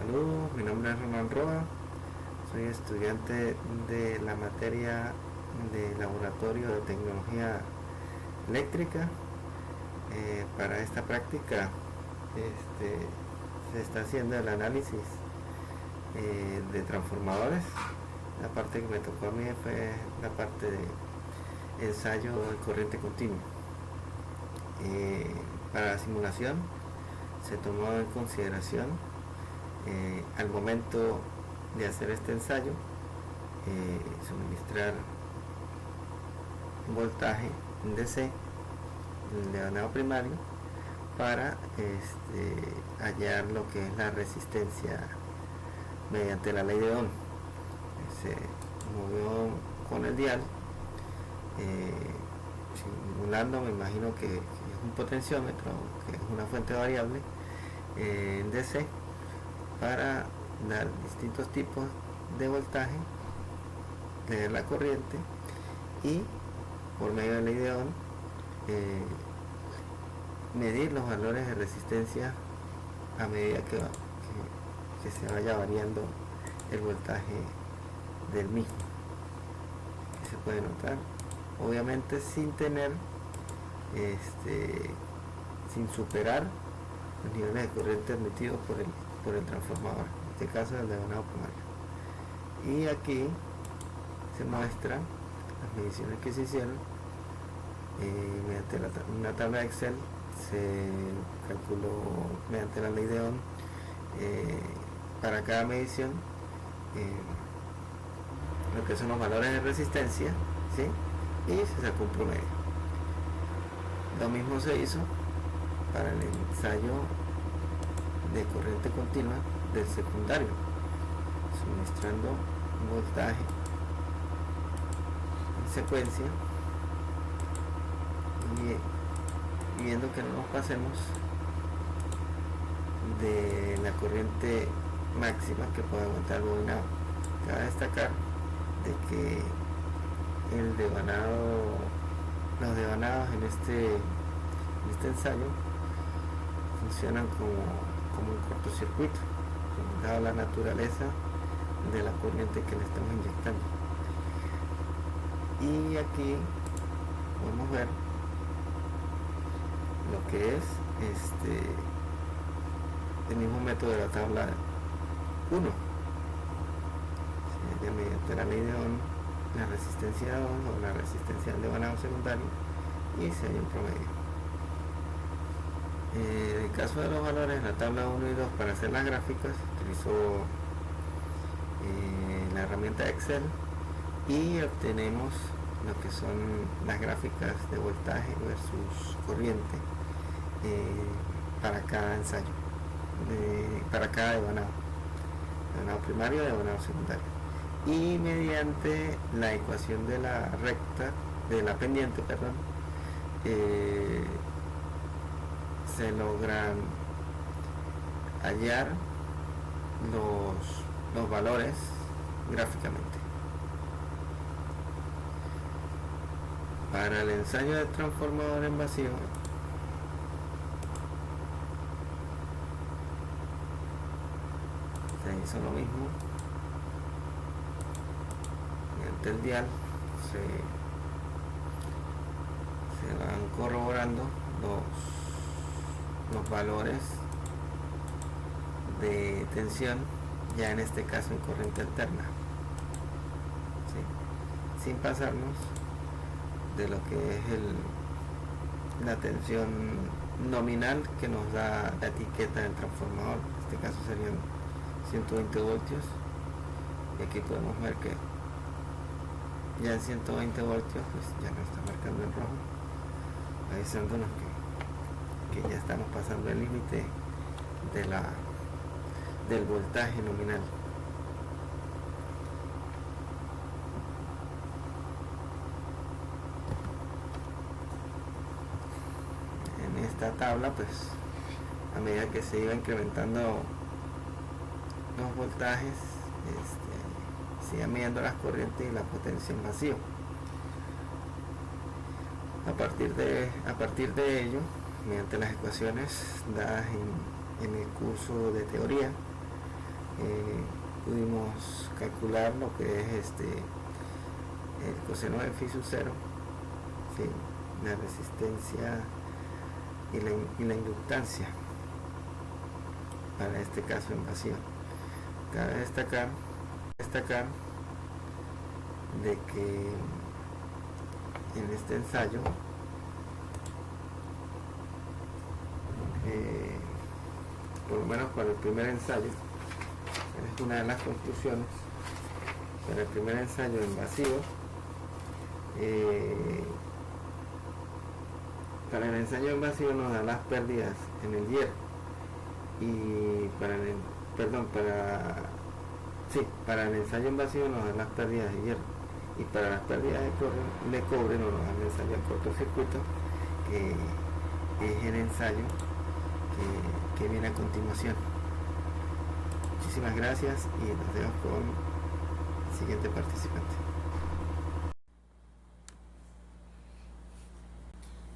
Saludos, mi nombre es Ronald Roa, soy estudiante de la materia de Laboratorio de Tecnología Eléctrica. Para esta práctica se está haciendo el análisis de transformadores. La parte que me tocó a mí fue la parte de ensayo de corriente continua. Para la simulación se tomó en consideración al momento de hacer este ensayo suministrar un voltaje DC de ganado primario para hallar lo que es la resistencia mediante la ley de Ohm. Se movió con el dial simulando, me imagino que es un potenciómetro, que es una fuente variable en DC, para dar distintos tipos de voltaje, leer la corriente y por medio de la ley de Ohm medir los valores de resistencia a medida que se vaya variando el voltaje del mismo. Aquí se puede notar, obviamente sin tener sin superar los niveles de corriente admitidos por el transformador, en este caso el de ganado primario. Y aquí se muestran las mediciones que se hicieron mediante una tabla de Excel. Se calculó mediante la ley de Ohm para cada medición lo que son los valores de resistencia, ¿sí? Y se sacó un promedio. Lo mismo se hizo para el ensayo de corriente continua del secundario, suministrando un voltaje en secuencia y viendo que no nos pasemos de la corriente máxima que puede aguantar el bobinado. Cabe destacar de que los devanados en este ensayo funcionan como un cortocircuito, dado la naturaleza de la corriente que le estamos inyectando. Y aquí podemos ver lo que es el mismo método de la tabla 1. Mediante la ley de Ohm, la resistencia de Ohm o la resistencia del devanado secundario, y se halla un promedio. En el caso de los valores, la tabla 1 y 2, para hacer las gráficas utilizó la herramienta Excel y obtenemos lo que son las gráficas de voltaje versus corriente para cada ensayo, para cada devanado primario y devanado secundario, y mediante la ecuación de la recta, de la pendiente, perdón, se logran hallar los valores gráficamente. Para el ensayo de transformador en vacío se hizo lo mismo. Mediante el dial se van corroborando los valores de tensión, ya en este caso en corriente alterna, ¿sí? Sin pasarnos de lo que es la tensión nominal que nos da la etiqueta del transformador. En este caso serían 120 voltios, y aquí podemos ver que ya en 120 voltios pues ya nos está marcando en rojo, avisándonos que ya estamos pasando el límite del voltaje nominal. En esta tabla, pues a medida que se iba incrementando los voltajes, se iba midiendo las corrientes y la potencia en vacío. A partir de ello, mediante las ecuaciones dadas en el curso de teoría, pudimos calcular lo que es el coseno de phi sub 0, ¿sí? La resistencia y la inductancia para este caso en vacío. Cabe destacar de que en este ensayo por lo menos para el primer ensayo, es una de las conclusiones. Para el primer ensayo en vacío, para el ensayo en vacío nos da las pérdidas en el hierro, y para el ensayo en vacío nos dan las pérdidas de hierro, y para las pérdidas de cobre nos dan el ensayo en cortocircuito, que es el ensayo que viene a continuación. Muchísimas gracias y nos vemos con el siguiente participante.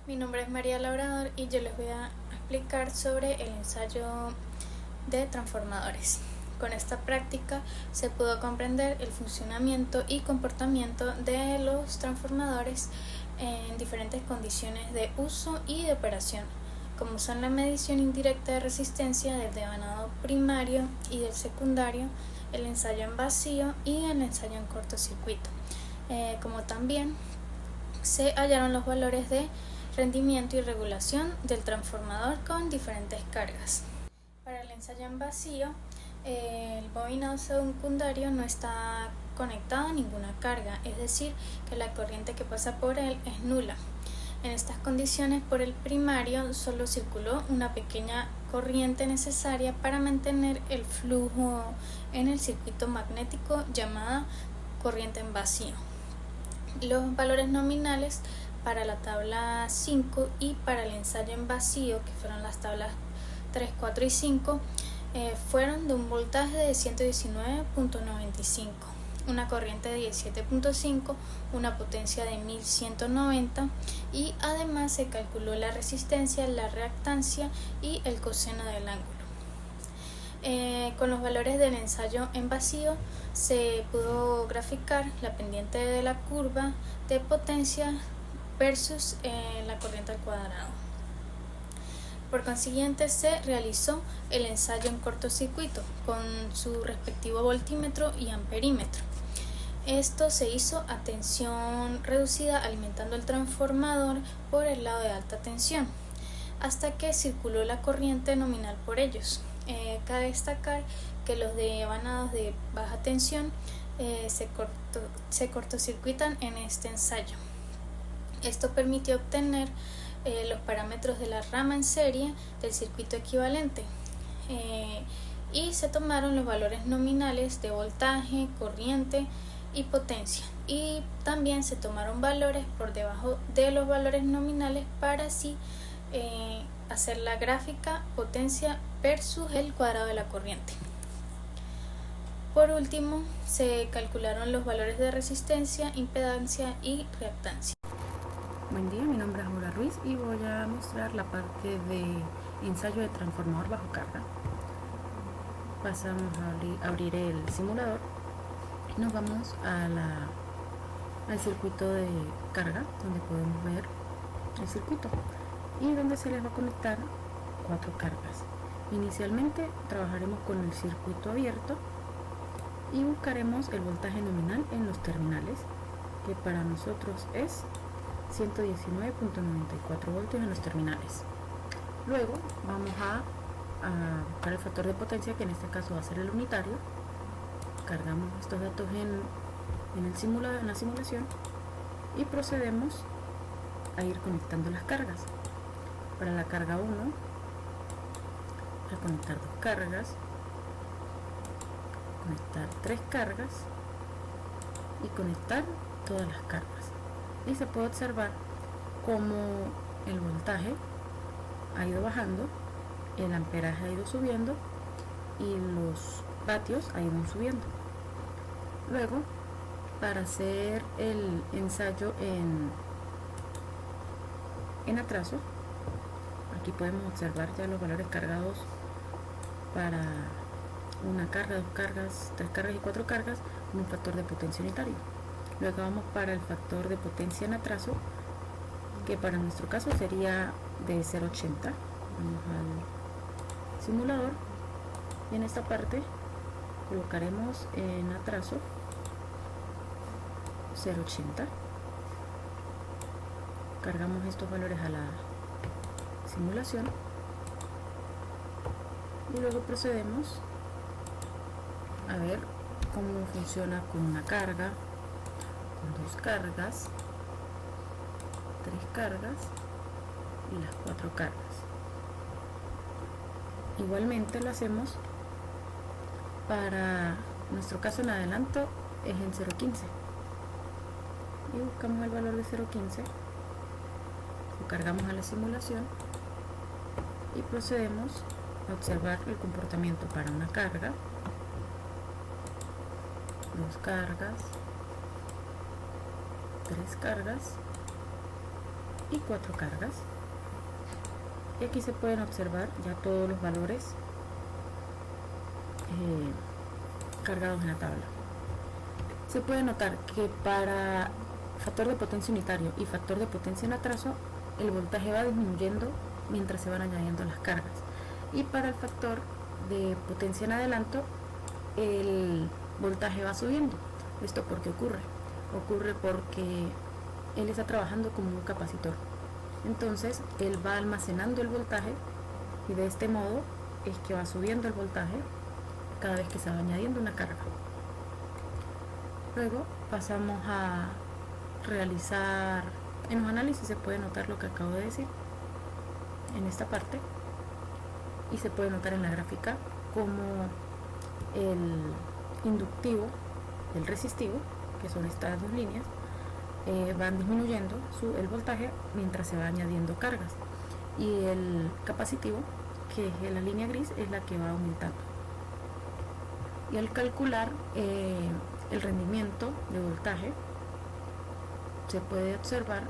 Mi nombre es María Labrador y yo les voy a explicar sobre el ensayo de transformadores. Con esta práctica se pudo comprender el funcionamiento y comportamiento de los transformadores en diferentes condiciones de uso y de operación, como son la medición indirecta de resistencia del devanado primario y del secundario, el ensayo en vacío y el ensayo en cortocircuito, como también se hallaron los valores de rendimiento y regulación del transformador con diferentes cargas. Para el ensayo en vacío, el bobinado secundario no está conectado a ninguna carga, es decir, que la corriente que pasa por él es nula. En estas condiciones, por el primario solo circuló una pequeña corriente necesaria para mantener el flujo en el circuito magnético llamada corriente en vacío. Los valores nominales para la tabla 5 y para el ensayo en vacío, que fueron las tablas 3, 4 y 5, fueron de un voltaje de 119.95, una corriente de 17.5, una potencia de 1190 y además se calculó la resistencia, la reactancia y el coseno del ángulo. Con los valores del ensayo en vacío se pudo graficar la pendiente de la curva de potencia versus la corriente al cuadrado. Por consiguiente, se realizó el ensayo en cortocircuito con su respectivo voltímetro y amperímetro. Esto se hizo a tensión reducida alimentando el transformador por el lado de alta tensión, hasta que circuló la corriente nominal por ellos. Cabe destacar que los devanados de baja tensión se cortocircuitan en este ensayo. Esto permitió obtener los parámetros de la rama en serie del circuito equivalente y se tomaron los valores nominales de voltaje, corriente y potencia, y también se tomaron valores por debajo de los valores nominales para así hacer la gráfica potencia versus el cuadrado de la corriente. Por último, se calcularon los valores de resistencia, impedancia y reactancia. Buen día, mi nombre es Aura Ruiz y voy a mostrar la parte de ensayo de transformador bajo carga. Pasamos a abrir el simulador y nos vamos al circuito de carga, donde podemos ver el circuito y donde se les va a conectar 4 cargas. Inicialmente trabajaremos con el circuito abierto y buscaremos el voltaje nominal en los terminales, que para nosotros es 119.94 voltios en los terminales. Luego vamos a buscar el factor de potencia, que en este caso va a ser el unitario. Cargamos estos datos en la simulación y procedemos a ir conectando las cargas. Para la carga 1, a conectar 2 cargas, conectar 3 cargas y conectar todas las cargas. Y se puede observar cómo el voltaje ha ido bajando, el amperaje ha ido subiendo y los vatios han ido subiendo. Luego, para hacer el ensayo en atraso, aquí podemos observar ya los valores cargados para una carga, 2 cargas, 3 cargas y 4 cargas con un factor de potencia unitario. Luego vamos para el factor de potencia en atraso, que para nuestro caso sería de 0,80. Vamos al simulador y en esta parte colocaremos en atraso 0,80. Cargamos estos valores a la simulación y luego procedemos a ver cómo funciona con una carga, con 2 cargas, 3 cargas y las 4 cargas. Igualmente lo hacemos para nuestro caso en adelanto, es en 0,15 y buscamos el valor de 0,15, lo cargamos a la simulación y procedemos a observar el comportamiento para una carga, 2 cargas, 3 cargas y 4 cargas. Y aquí se pueden observar ya todos los valores cargados en la tabla. Se puede notar que para factor de potencia unitario y factor de potencia en atraso, el voltaje va disminuyendo mientras se van añadiendo las cargas. Y para el factor de potencia en adelanto, el voltaje va subiendo. ¿Esto por qué ocurre? Ocurre porque él está trabajando como un capacitor. Entonces él va almacenando el voltaje y de este modo es que va subiendo el voltaje cada vez que se va añadiendo una carga. Luego pasamos a realizar, en los análisis se puede notar lo que acabo de decir en esta parte y se puede notar en la gráfica como el inductivo y el resistivo, que son estas dos líneas, van disminuyendo el voltaje mientras se va añadiendo cargas, y el capacitivo, que es la línea gris, es la que va aumentando. Y al calcular el rendimiento de voltaje, se puede observar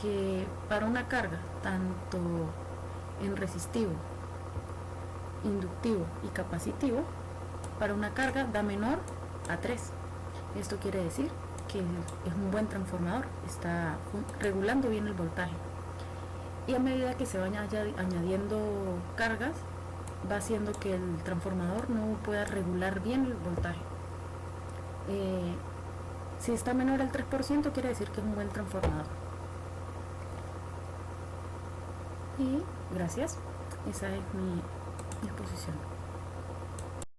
que para una carga tanto en resistivo, inductivo y capacitivo, para una carga da menor a 3. Esto quiere decir que es un buen transformador, está regulando bien el voltaje. Y a medida que se van añadiendo cargas, va haciendo que el transformador no pueda regular bien el voltaje. Si está menor al 3%, quiere decir que es un buen transformador. Y gracias, esa es mi exposición.